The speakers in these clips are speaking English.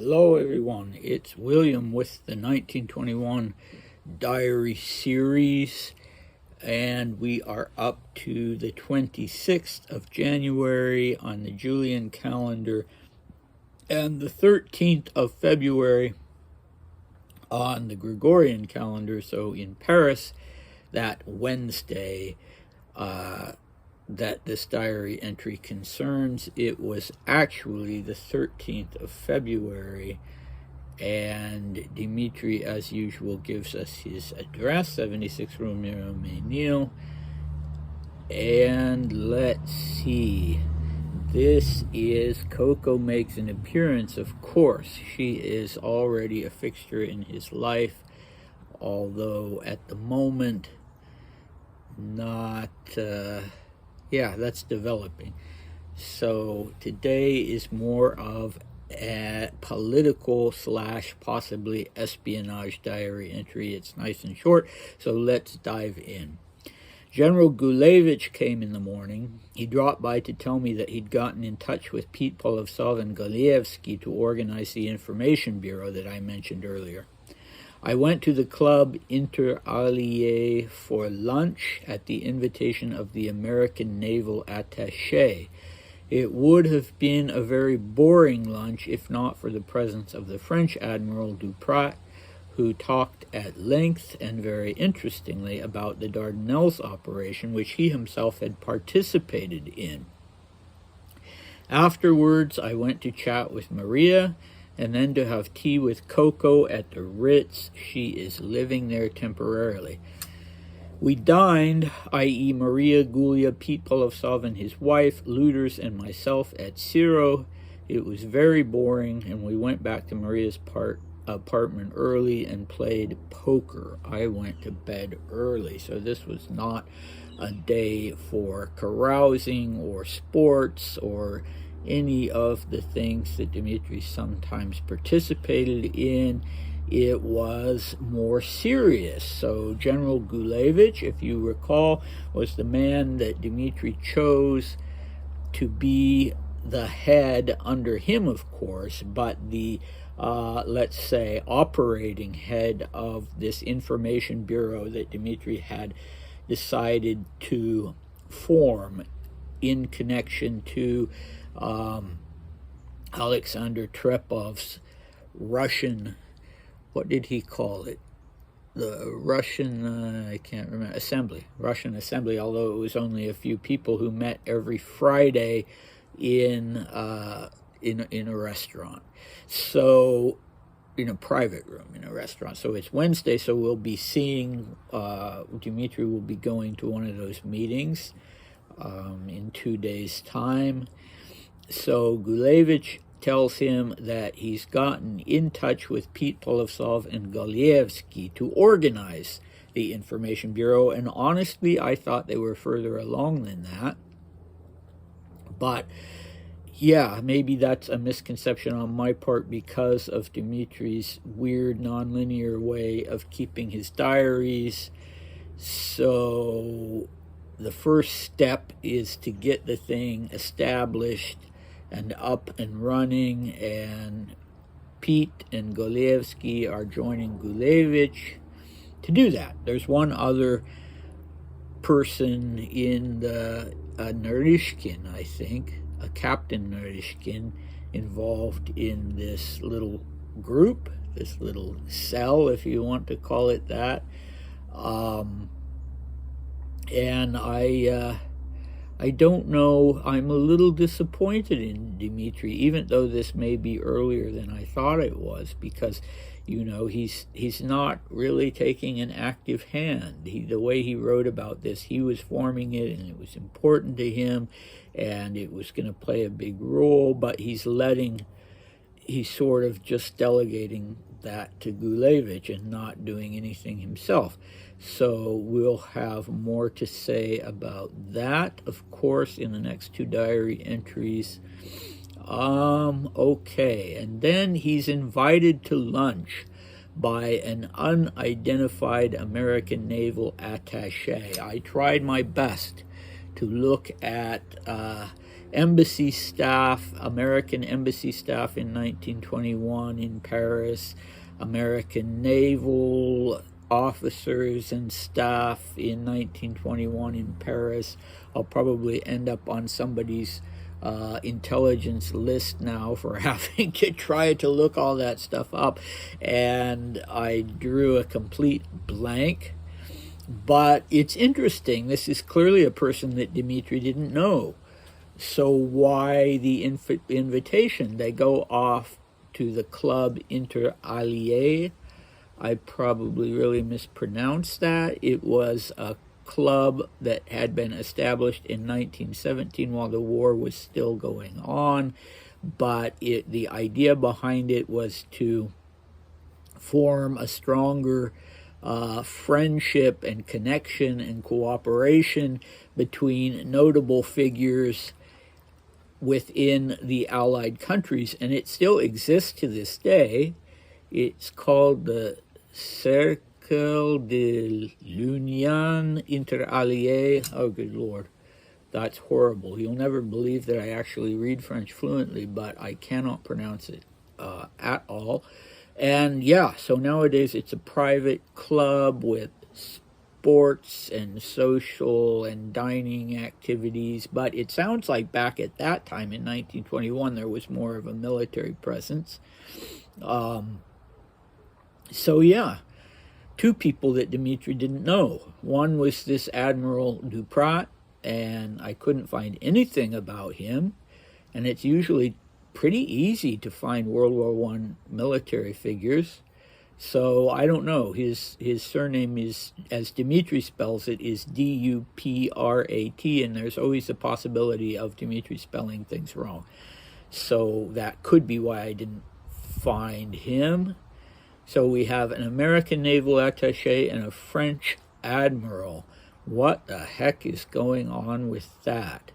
Hello everyone, it's William with the 1921 Diary Series, and we are up to the 26th of January on the Julian calendar and the 13th of February on the Gregorian calendar. So in Paris, that Wednesday that this diary entry concerns, it was actually the 13th of February, and Dmitri, as usual, gives us his address, 76 Romeo Menil, and let's see, this is Coco makes an appearance. Of course, she is already a fixture in his life, although at the moment not that's developing. So today is more of a political / possibly espionage diary entry. It's nice and short, so let's dive in. General Gulevich came in the morning. He dropped by to tell me that he'd gotten in touch with Pete Polovtsov and Golievsky to organize the information bureau that I mentioned earlier. I went to the club Inter Alliés for lunch at the invitation of the American naval attaché. It would have been a very boring lunch if not for the presence of the French Admiral Duprat, who talked at length and very interestingly about the Dardanelles operation, which he himself had participated in. Afterwards, I went to chat with Maria, and then to have tea with Coco at the Ritz. She is living there temporarily. We dined, i.e. Maria, Gulia, Pete Polovtsov and his wife, Luders, and myself at Ciro. It was very boring, and we went back to Maria's apartment early and played poker. I went to bed early, so this was not a day for carousing or sports or any of the things that Dmitri sometimes participated in. It was more serious. So General Gulevich, if you recall, was the man that Dmitri chose to be the head under him, of course, but the let's say operating head of this information bureau that Dmitri had decided to form in connection to Alexander Trepov's Russian, what did he call it? The Russian, I can't remember, Russian assembly, although it was only a few people who met every Friday in a restaurant. So, in a private room in a restaurant. So it's Wednesday, so we'll be seeing, Dmitri will be going to one of those meetings in 2 days' time. So Gulevich tells him that he's gotten in touch with Pete Polovtsov and Golievsky to organize the Information Bureau, and honestly, I thought they were further along than that. But yeah, maybe that's a misconception on my part because of Dmitri's weird nonlinear way of keeping his diaries. So the first step is to get the thing established and up and running, and Pete and Golievsky are joining Gulevich to do that. There's one other person in the Narishkin, I think, a Captain Narishkin, involved in this little group, this little cell, if you want to call it that. And I don't know, I'm a little disappointed in Dmitri, even though this may be earlier than I thought it was, because, you know, he's not really taking an active hand. The way he wrote about this, he was forming it, and it was important to him, and it was going to play a big role, but he's sort of just delegating that to Gulevich and not doing anything himself. So we'll have more to say about that, of course, in the next two diary entries. Okay, and then he's invited to lunch by an unidentified American naval attaché. I tried my best to look at embassy staff, American embassy staff in 1921 in Paris, American naval officers and staff in 1921 in Paris. I'll probably end up on somebody's intelligence list now for having to try to look all that stuff up, and I drew a complete blank. But it's interesting. This is clearly a person that Dmitri didn't know. So why the invitation? They go off to the club Inter Alliés. I probably really mispronounced that. It was a club that had been established in 1917 while the war was still going on. But the idea behind it was to form a stronger friendship and connection and cooperation between notable figures within the Allied countries, and it still exists to this day. It's called the Cercle de l'Union Interalliée. Oh, good Lord. That's horrible. You'll never believe that I actually read French fluently, but I cannot pronounce it at all. And yeah, so nowadays it's a private club with sports and social and dining activities, but it sounds like back at that time in 1921 there was more of a military presence. So yeah, two people that Dmitri didn't know. One was this Admiral Duprat, and I couldn't find anything about him, and it's usually pretty easy to find World War I military figures. So I don't know. His surname is, as Dmitri spells it, is D-U-P-R-A-T, and there's always a possibility of Dmitri spelling things wrong. So that could be why I didn't find him. So we have an American naval attaché and a French admiral. What the heck is going on with that?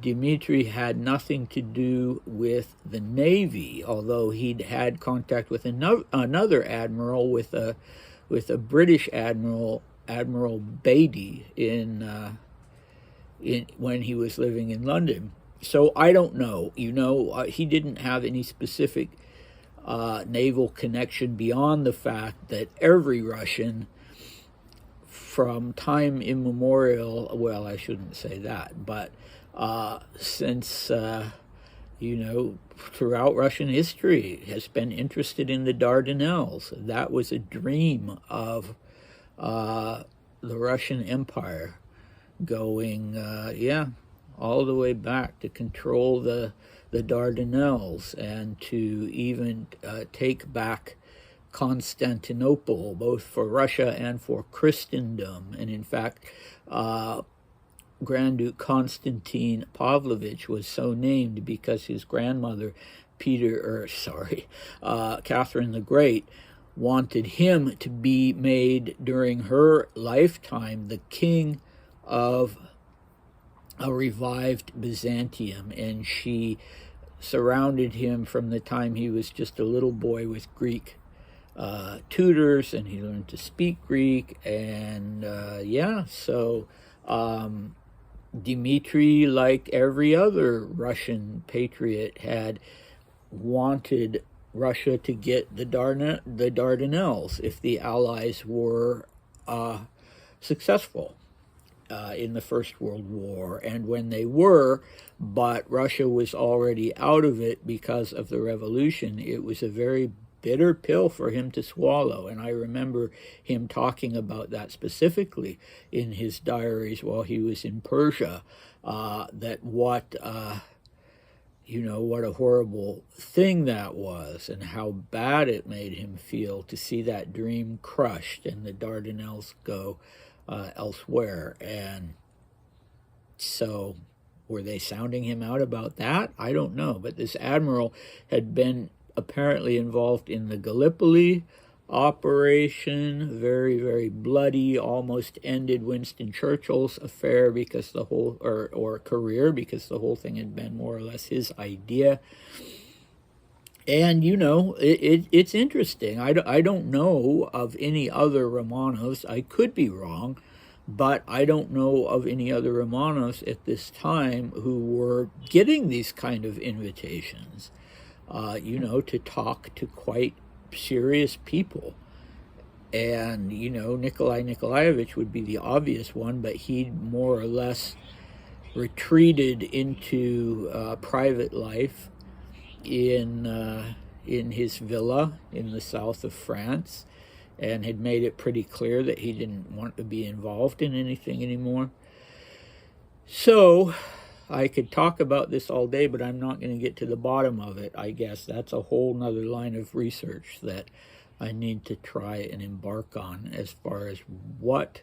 Dmitri had nothing to do with the Navy, although he'd had contact with another admiral, with a British admiral, Admiral Beatty, when he was living in London. So I don't know. He didn't have any specific naval connection beyond the fact that every Russian, from time immemorial, well, I shouldn't say that, but since, throughout Russian history, has been interested in the Dardanelles. That was a dream of the Russian Empire, going, all the way back to control the Dardanelles and to even take back Constantinople, both for Russia and for Christendom. And in fact, Grand Duke Constantine Pavlovich was so named because his grandmother, Catherine the Great, wanted him to be made during her lifetime the king of a revived Byzantium, and she surrounded him from the time he was just a little boy with Greek tutors, and he learned to speak Greek, and so Dmitri, like every other Russian patriot, had wanted Russia to get the Dardanelles if the Allies were successful in the First World War. And when they were, but Russia was already out of it because of the revolution, it was a very bitter pill for him to swallow. And I remember him talking about that specifically in his diaries while he was in Persia, that what a horrible thing that was, and how bad it made him feel to see that dream crushed and the Dardanelles go elsewhere. And so were they sounding him out about that? I don't know. But this admiral had been apparently involved in the Gallipoli operation, very, very bloody, almost ended Winston Churchill's affair because the whole, or career, because the whole thing had been more or less his idea. And, it's interesting. I don't know of any other Romanovs. I could be wrong, But I don't know of any other Romanovs at this time who were getting these kind of invitations, to talk to quite serious people. And, Nikolai Nikolaevich would be the obvious one, but he more or less retreated into private life in his villa in the south of France, and had made it pretty clear that he didn't want to be involved in anything anymore. So I could talk about this all day, but I'm not going to get to the bottom of it. I guess that's a whole nother line of research that I need to try and embark on, as far as what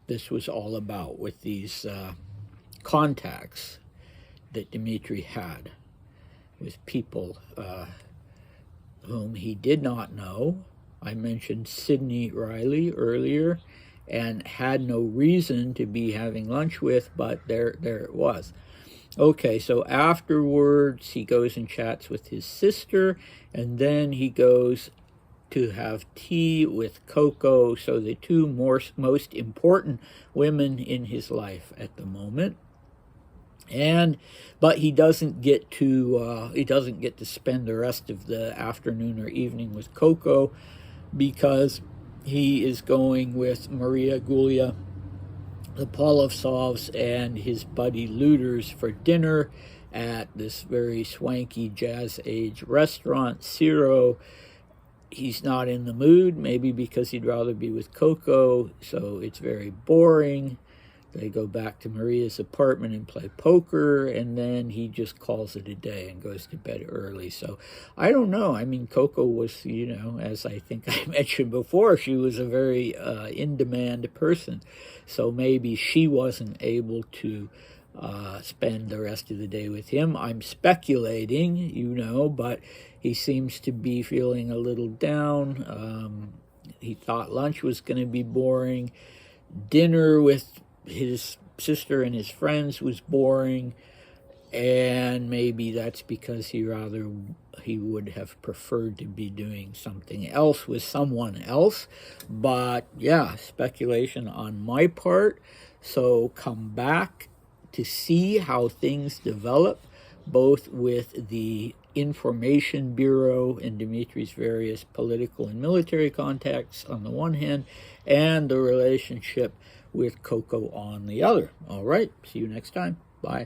this was all about with these contacts that Dmitri had with people whom he did not know. I mentioned Sidney Riley earlier, and had no reason to be having lunch with, but there it was. Okay, so afterwards he goes and chats with his sister, and then he goes to have tea with Coco. So the two most important women in his life at the moment. But he doesn't get to spend the rest of the afternoon or evening with Coco, because he is going with Maria Gulia, the Polovtsovs, and his buddy Luders for dinner at this very swanky Jazz Age restaurant, Ciro. He's not in the mood, maybe because he'd rather be with Coco, so it's very boring. They go back to Maria's apartment and play poker, and then he just calls it a day and goes to bed early. So I don't know. I mean, Coco was, as I think I mentioned before, she was a very in-demand person. So maybe she wasn't able to spend the rest of the day with him. I'm speculating, but he seems to be feeling a little down. He thought lunch was going to be boring. Dinner with his sister and his friends was boring, and maybe that's because he would have preferred to be doing something else with someone else. But yeah, speculation on my part. So come back to see how things develop, both with the Information Bureau and Dmitri's various political and military contacts on the one hand, and the relationship with Coco on the other. All right, see you next time. Bye.